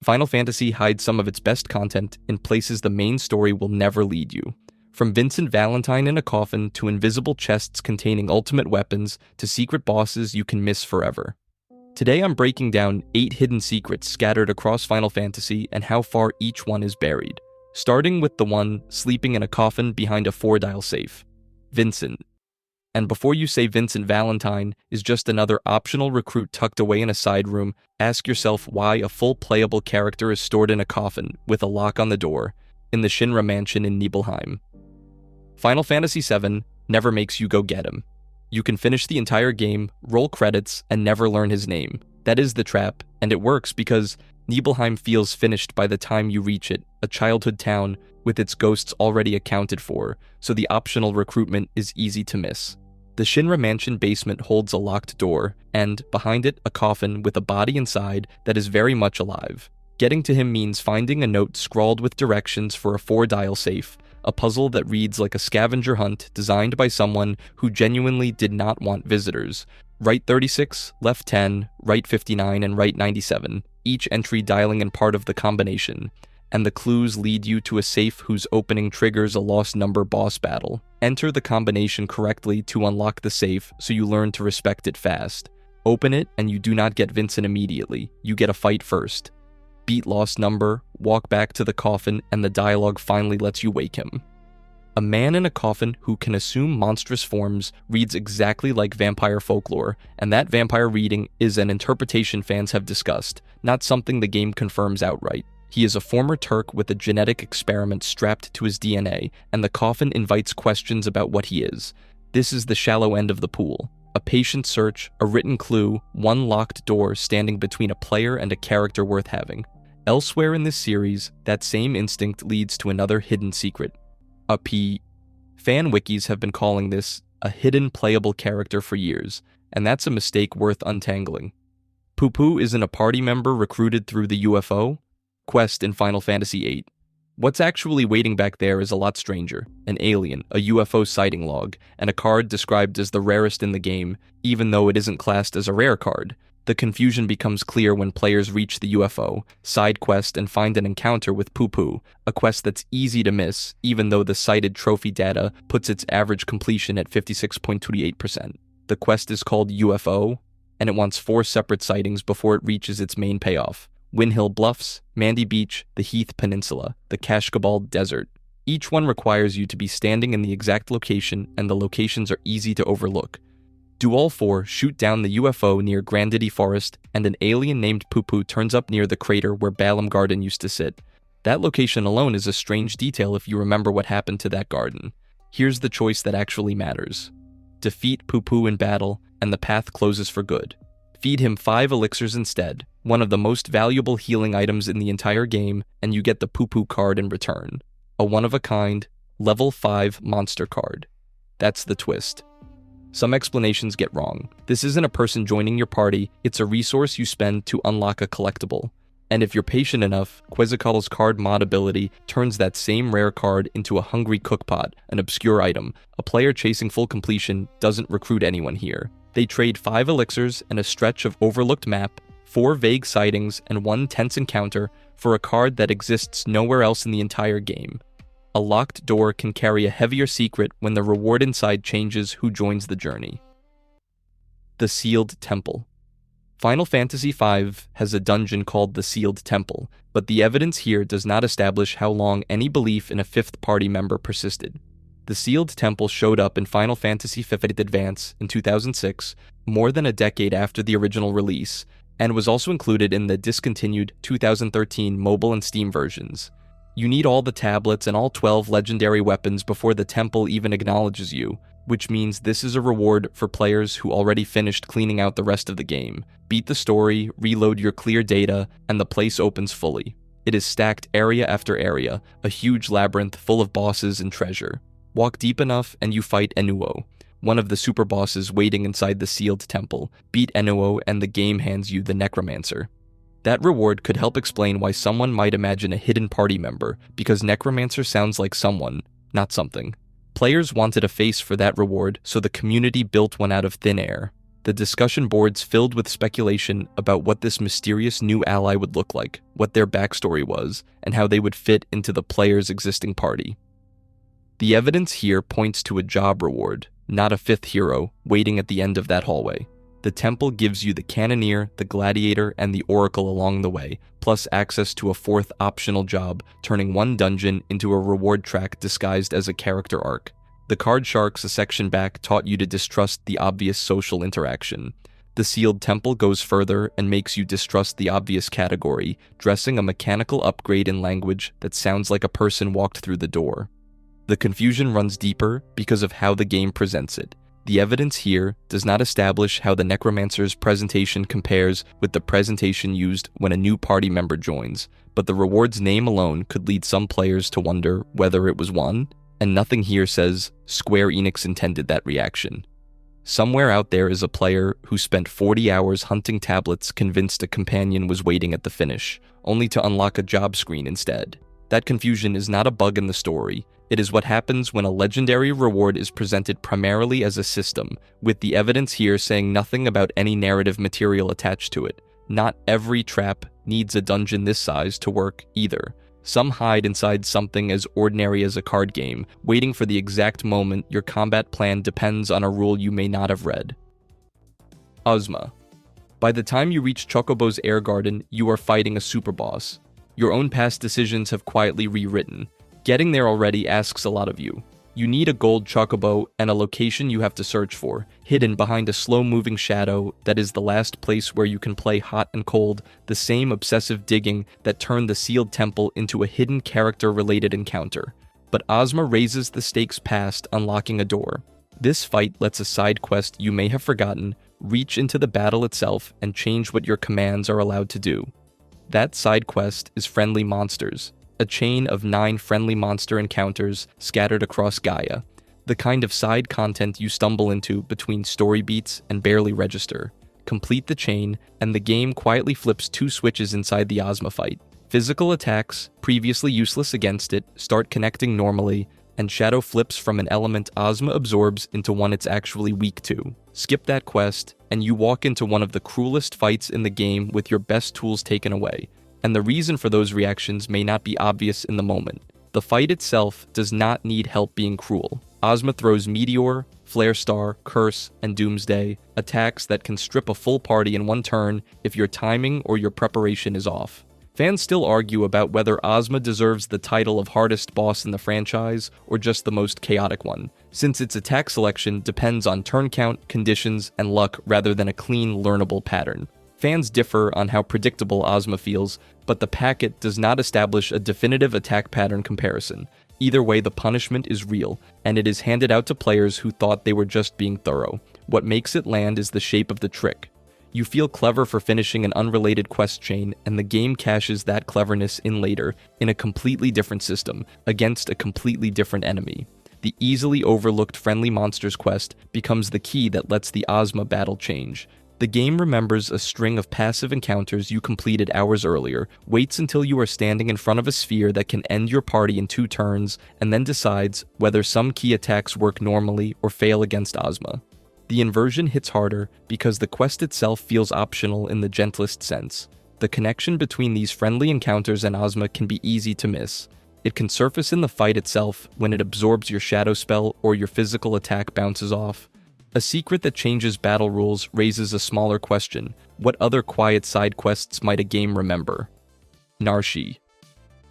Final Fantasy hides some of its best content in places the main story will never lead you. From Vincent Valentine in a coffin to invisible chests containing ultimate weapons to secret bosses you can miss forever. Today I'm breaking down 8 hidden secrets scattered across Final Fantasy and how far each one is buried. Starting with the one sleeping in a coffin behind a 4-dial safe. Vincent. And before you say Vincent Valentine is just another optional recruit tucked away in a side room, ask yourself why a full playable character is stored in a coffin with a lock on the door in the Shinra Mansion in Nibelheim. Final Fantasy VII never makes you go get him. You can finish the entire game, roll credits, and never learn his name. That is the trap, and it works because Nibelheim feels finished by the time you reach it, a childhood town with its ghosts already accounted for, so the optional recruitment is easy to miss. The Shinra Mansion basement holds a locked door, and, behind it, a coffin with a body inside that is very much alive. Getting to him means finding a note scrawled with directions for a 4-dial safe, a puzzle that reads like a scavenger hunt designed by someone who genuinely did not want visitors. Right 36, left 10, right 59, and right 97, each entry dialing in part of the combination, and the clues lead you to a safe whose opening triggers a lost number boss battle. Enter the combination correctly to unlock the safe so you learn to respect it fast. Open it and you do not get Vincent immediately, you get a fight first. Beat lost number, walk back to the coffin, and the dialogue finally lets you wake him. A man in a coffin who can assume monstrous forms reads exactly like vampire folklore, and that vampire reading is an interpretation fans have discussed, not something the game confirms outright. He is a former Turk with a genetic experiment strapped to his DNA, and the coffin invites questions about what he is. This is the shallow end of the pool. A patient search, a written clue, one locked door standing between a player and a character worth having. Elsewhere in this series, that same instinct leads to another hidden secret. Fan wikis have been calling this a hidden playable character for years, and that's a mistake worth untangling. Poo isn't a party member recruited through the UFO quest in Final Fantasy VIII. What's actually waiting back there is a lot stranger. An alien, a UFO sighting log, and a card described as the rarest in the game, even though it isn't classed as a rare card. The confusion becomes clear when players reach the UFO, side quest, and find an encounter with Poo, a quest that's easy to miss, even though the cited trophy data puts its average completion at 56.28%. The quest is called UFO, and it wants 4 separate sightings before it reaches its main payoff. Windhill Bluffs, Mandy Beach, the Heath Peninsula, the Kashkabal Desert. Each one requires you to be standing in the exact location, and the locations are easy to overlook. Do all 4 shoot down the UFO near Grandity Forest, and an alien named Poo turns up near the crater where Balam Garden used to sit. That location alone is a strange detail if you remember what happened to that garden. Here's the choice that actually matters. Defeat Poo in battle, and the path closes for good. Feed him 5 elixirs instead, one of the most valuable healing items in the entire game, and you get the Poo card in return. A one-of-a-kind, level 5 monster card. That's the twist. Some explanations get wrong. This isn't a person joining your party, it's a resource you spend to unlock a collectible. And if you're patient enough, Quetzalcoatl's card mod ability turns that same rare card into a hungry cookpot, an obscure item. A player chasing full completion doesn't recruit anyone here. They trade 5 elixirs and a stretch of overlooked map, 4 vague sightings, and 1 tense encounter for a card that exists nowhere else in the entire game. A locked door can carry a heavier secret when the reward inside changes who joins the journey. The Sealed Temple. Final Fantasy V has a dungeon called the Sealed Temple, but the evidence here does not establish how long any belief in a 5th party member persisted. The Sealed Temple showed up in Final Fantasy V Advance in 2006, more than a decade after the original release, and was also included in the discontinued 2013 mobile and Steam versions. You need all the tablets and all 12 legendary weapons before the temple even acknowledges you, which means this is a reward for players who already finished cleaning out the rest of the game. Beat the story, reload your clear data, and the place opens fully. It is stacked area after area, a huge labyrinth full of bosses and treasure. Walk deep enough and you fight Enuo, one of the super bosses waiting inside the Sealed Temple. Beat Enuo and the game hands you the Necromancer. That reward could help explain why someone might imagine a hidden party member, because Necromancer sounds like someone, not something. Players wanted a face for that reward, so the community built one out of thin air. The discussion boards filled with speculation about what this mysterious new ally would look like, what their backstory was, and how they would fit into the player's existing party. The evidence here points to a job reward, not a fifth hero, waiting at the end of that hallway. The temple gives you the Cannoneer, the Gladiator, and the Oracle along the way, plus access to a fourth optional job, turning one dungeon into a reward track disguised as a character arc. The Card Sharks a section back taught you to distrust the obvious social interaction. The Sealed Temple goes further and makes you distrust the obvious category, dressing a mechanical upgrade in language that sounds like a person walked through the door. The confusion runs deeper because of how the game presents it. The evidence here does not establish how the Necromancer's presentation compares with the presentation used when a new party member joins, but the reward's name alone could lead some players to wonder whether it was one, and nothing here says Square Enix intended that reaction. Somewhere out there is a player who spent 40 hours hunting tablets convinced a companion was waiting at the finish, only to unlock a job screen instead. That confusion is not a bug in the story. It is what happens when a legendary reward is presented primarily as a system, with the evidence here saying nothing about any narrative material attached to it. Not every trap needs a dungeon this size to work either. Some hide inside something as ordinary as a card game, waiting for the exact moment your combat plan depends on a rule you may not have read. Ozma. By the time you reach Chocobo's Air Garden, you are fighting a super boss. Your own past decisions have quietly rewritten. Getting there already asks a lot of you. You need a gold chocobo and a location you have to search for, hidden behind a slow-moving shadow that is the last place where you can play hot and cold, the same obsessive digging that turned the Sealed Temple into a hidden character-related encounter. But Ozma raises the stakes past unlocking a door. This fight lets a side quest you may have forgotten reach into the battle itself and change what your commands are allowed to do. That side quest is Friendly Monsters, a chain of 9 friendly monster encounters scattered across Gaia, the kind of side content you stumble into between story beats and barely register. Complete the chain, and the game quietly flips 2 switches inside the Ozma fight. Physical attacks, previously useless against it, start connecting normally, and Shadow flips from an element Ozma absorbs into one it's actually weak to. Skip that quest, and you walk into one of the cruelest fights in the game with your best tools taken away. And the reason for those reactions may not be obvious in the moment. The fight itself does not need help being cruel. Ozma throws Meteor, Flare Star, Curse, and Doomsday, attacks that can strip a full party in one turn if your timing or your preparation is off. Fans still argue about whether Ozma deserves the title of hardest boss in the franchise or just the most chaotic one, since its attack selection depends on turn count, conditions, and luck rather than a clean, learnable pattern. Fans differ on how predictable Ozma feels, but the packet does not establish a definitive attack pattern comparison. Either way, the punishment is real, and it is handed out to players who thought they were just being thorough. What makes it land is the shape of the trick. You feel clever for finishing an unrelated quest chain, and the game cashes that cleverness in later, in a completely different system, against a completely different enemy. The easily overlooked Friendly Monsters quest becomes the key that lets the Ozma battle change. The game remembers a string of passive encounters you completed hours earlier, waits until you are standing in front of a sphere that can end your party in 2 turns, and then decides whether some key attacks work normally or fail against Ozma. The inversion hits harder because the quest itself feels optional in the gentlest sense. The connection between these friendly encounters and Ozma can be easy to miss. It can surface in the fight itself when it absorbs your shadow spell or your physical attack bounces off. A secret that changes battle rules raises a smaller question. What other quiet side quests might a game remember? Narshe.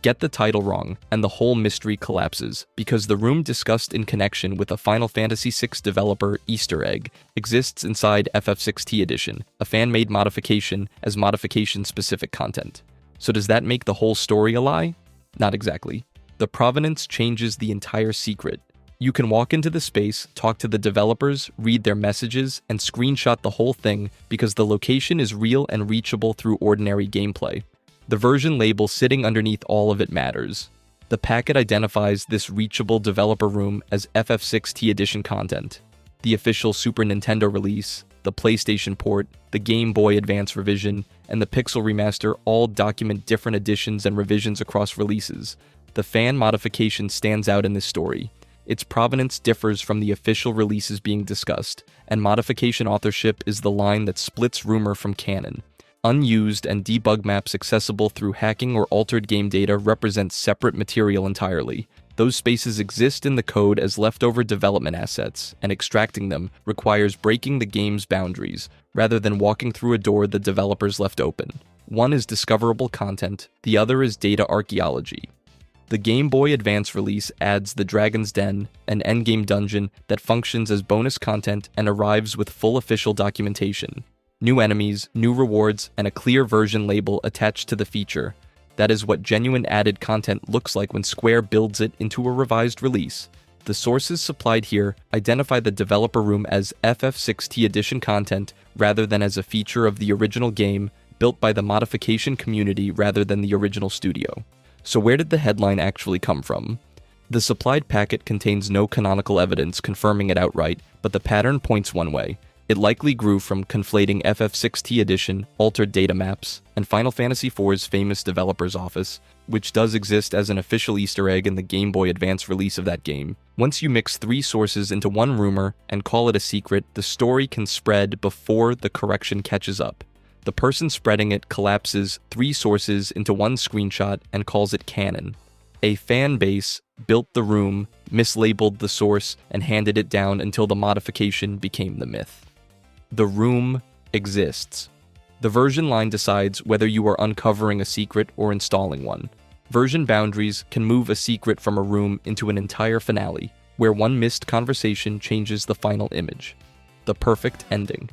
Get the title wrong, and the whole mystery collapses, because the room discussed in connection with a Final Fantasy VI developer Easter egg exists inside FF6T Edition, a fan-made modification as modification-specific content. So does that make the whole story a lie? Not exactly. The provenance changes the entire secret. You can walk into the space, talk to the developers, read their messages, and screenshot the whole thing because the location is real and reachable through ordinary gameplay. The version label sitting underneath all of it matters. The packet identifies this reachable developer room as FF6T Edition content. The official Super Nintendo release, the PlayStation port, the Game Boy Advance revision, and the Pixel remaster all document different additions and revisions across releases. The fan modification stands out in this story. its provenance differs from the official releases being discussed, and modification authorship is the line that splits rumor from canon. Unused and debug maps accessible through hacking or altered game data represent separate material entirely. Those spaces exist in the code as leftover development assets, and extracting them requires breaking the game's boundaries, rather than walking through a door the developers left open. One is discoverable content, the other is data archaeology. The Game Boy Advance release adds the Dragon's Den, an endgame dungeon that functions as bonus content and arrives with full official documentation. New enemies, new rewards, and a clear version label attached to the feature. That is what genuine added content looks like when Square builds it into a revised release. The sources supplied here identify the developer room as FF6T edition content rather than as a feature of the original game built by the modification community rather than the original studio. So where did the headline actually come from? The supplied packet contains no canonical evidence confirming it outright, but the pattern points one way. It likely grew from conflating FF6T edition, altered data maps, and Final Fantasy IV's famous developer's office, which does exist as an official Easter egg in the Game Boy Advance release of that game. Once you mix three sources into one rumor and call it a secret, the story can spread before the correction catches up. The person spreading it collapses three sources into one screenshot and calls it canon. A fan base built the room, mislabeled the source, and handed it down until the modification became the myth. The room exists. The version line decides whether you are uncovering a secret or installing one. Version boundaries can move a secret from a room into an entire finale, where one missed conversation changes the final image. The perfect ending.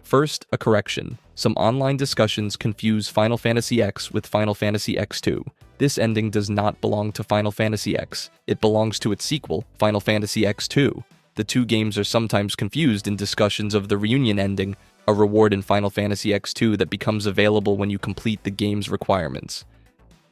First, a correction. Some online discussions confuse Final Fantasy X with Final Fantasy X2. This ending does not belong to Final Fantasy X. It belongs to its sequel, Final Fantasy X2. The two games are sometimes confused in discussions of the reunion ending, a reward in Final Fantasy X2 that becomes available when you complete the game's requirements.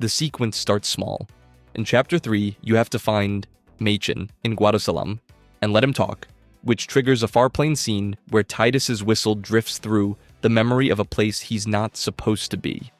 The sequence starts small. In Chapter 3, you have to find Machin in Guarusalam and let him talk, which triggers a Farplane scene where Tidus's whistle drifts through the memory of a place he's not supposed to be.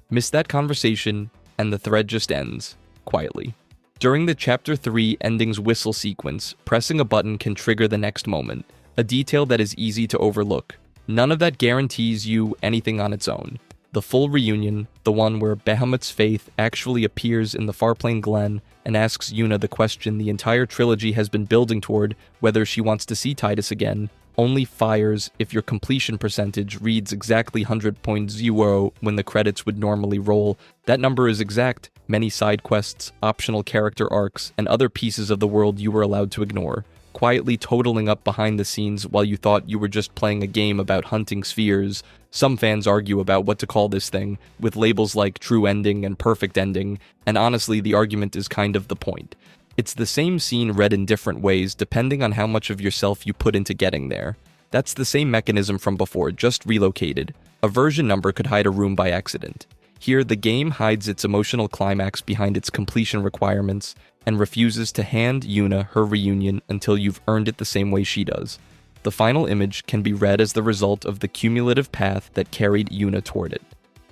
Miss that conversation, and the thread just ends, quietly. During the Chapter 3 ending's whistle sequence, pressing a button can trigger the next moment, a detail that is easy to overlook. None of that guarantees you anything on its own. The full reunion, the one where Bahamut's Faith actually appears in the Farplane Glen and asks Yuna the question the entire trilogy has been building toward, whether she wants to see Tidus again, only fires if your completion percentage reads exactly 100.0 when the credits would normally roll. That number is exact. Many side quests, optional character arcs, and other pieces of the world you were allowed to ignore, quietly totaling up behind the scenes while you thought you were just playing a game about hunting spheres. Some fans argue about what to call this thing, with labels like true ending and perfect ending, and honestly the argument is kind of the point. It's the same scene read in different ways depending on how much of yourself you put into getting there. That's the same mechanism from before, just relocated. A version number could hide a room by accident. Here, the game hides its emotional climax behind its completion requirements and refuses to hand Yuna her reunion until you've earned it the same way she does. The final image can be read as the result of the cumulative path that carried Yuna toward it.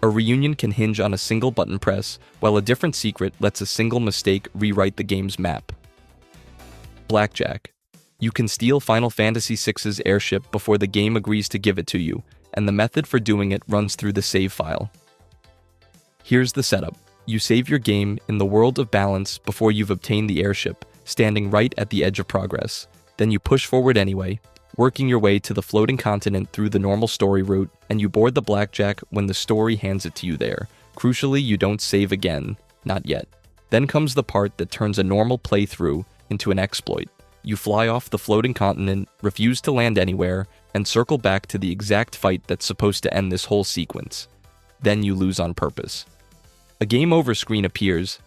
A reunion can hinge on a single button press, while a different secret lets a single mistake rewrite the game's map. Blackjack. You can steal Final Fantasy VI's airship before the game agrees to give it to you, and the method for doing it runs through the save file. Here's the setup. You save your game in the world of balance before you've obtained the airship, standing right at the edge of progress. Then you push forward anyway, working your way to the floating continent through the normal story route, and you board the blackjack when the story hands it to you there. Crucially, you don't save again. Not yet. Then comes the part that turns a normal playthrough into an exploit. You fly off the floating continent, refuse to land anywhere, and circle back to the exact fight that's supposed to end this whole sequence. Then you lose on purpose. A game over screen appears,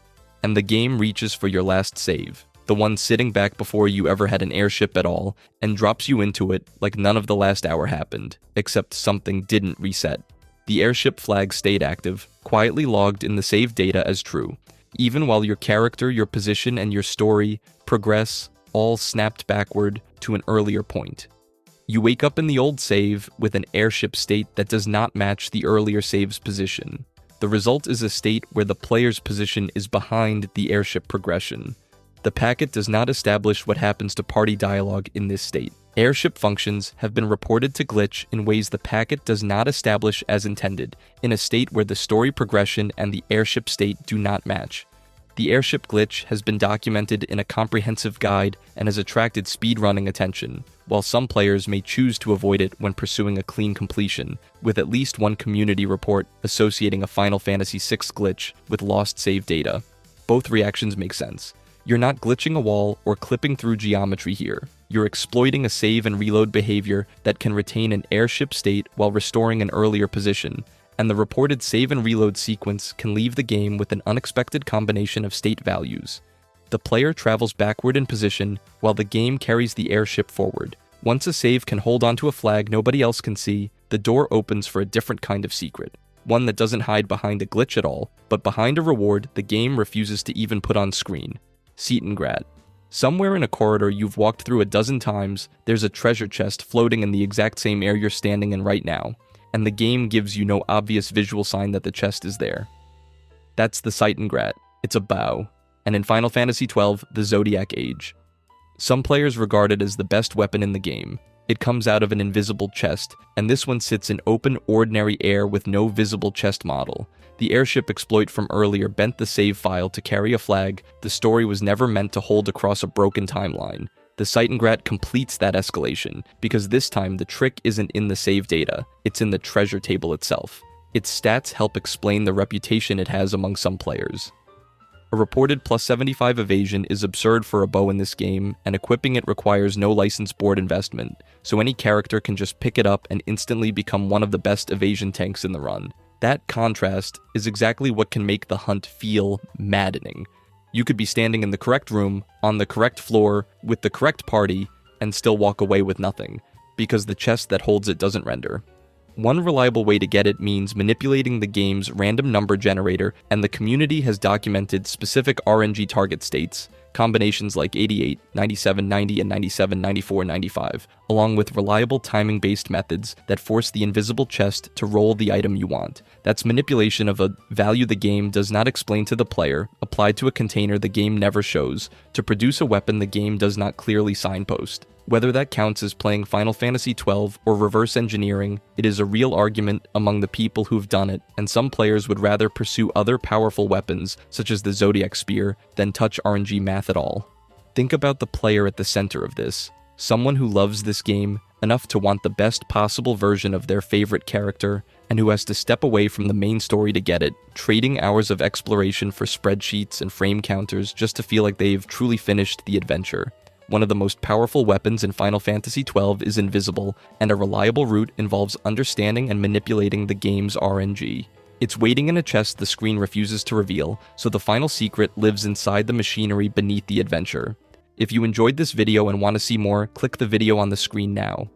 and the game reaches for your last save, the one sitting back before you ever had an airship at all, and drops you into it like none of the last hour happened, except something didn't reset. The airship flag stayed active, quietly logged in the save data as true, even while your character, your position, and your story progress all snapped backward to an earlier point. You wake up in the old save with an airship state that does not match the earlier save's position. The result is a state where the player's position is behind the airship progression. The packet does not establish what happens to party dialogue in this state. Airship functions have been reported to glitch in ways the packet does not establish as intended, in a state where the story progression and the airship state do not match. The airship glitch has been documented in a comprehensive guide and has attracted speedrunning attention, while some players may choose to avoid it when pursuing a clean completion, with at least one community report associating a Final Fantasy VI glitch with lost save data. Both reactions make sense. You're not glitching a wall or clipping through geometry here. You're exploiting a save and reload behavior that can retain an airship state while restoring an earlier position, and the reported save and reload sequence can leave the game with an unexpected combination of state values. The player travels backward in position while the game carries the airship forward. Once a save can hold onto a flag nobody else can see, the door opens for a different kind of secret. One that doesn't hide behind a glitch at all, but behind a reward the game refuses to even put on screen. Seatengrat. Somewhere in a corridor you've walked through a dozen times, there's a treasure chest floating in the exact same air you're standing in right now, and the game gives you no obvious visual sign that the chest is there. That's the Seatengrat. It's a bow. And in Final Fantasy XII, the Zodiac Age. Some players regard it as the best weapon in the game. It comes out of an invisible chest, and this one sits in open, ordinary air with no visible chest model. The airship exploit from earlier bent the save file to carry a flag the story was never meant to hold across a broken timeline. The Seitengrat completes that escalation, because this time the trick isn't in the save data, it's in the treasure table itself. Its stats help explain the reputation it has among some players. A reported plus 75 evasion is absurd for a bow in this game, and equipping it requires no license board investment, so any character can just pick it up and instantly become one of the best evasion tanks in the run. That contrast is exactly what can make the hunt feel maddening. You could be standing in the correct room, on the correct floor, with the correct party, and still walk away with nothing, because the chest that holds it doesn't render. One reliable way to get it means manipulating the game's random number generator, and the community has documented specific RNG target states, combinations like 88, 97, 90, and 97, 94, 95, along with reliable timing-based methods that force the invisible chest to roll the item you want. That's manipulation of a value the game does not explain to the player, applied to a container the game never shows, to produce a weapon the game does not clearly signpost. Whether that counts as playing Final Fantasy XII or reverse engineering, it is a real argument among the people who've done it, and some players would rather pursue other powerful weapons, such as the Zodiac Spear, than touch RNG math at all. Think about the player at the center of this. Someone who loves this game enough to want the best possible version of their favorite character, and who has to step away from the main story to get it, trading hours of exploration for spreadsheets and frame counters just to feel like they've truly finished the adventure. One of the most powerful weapons in Final Fantasy XII is invisible, and a reliable route involves understanding and manipulating the game's RNG. It's waiting in a chest the screen refuses to reveal, so the final secret lives inside the machinery beneath the adventure. If you enjoyed this video and want to see more, click the video on the screen now.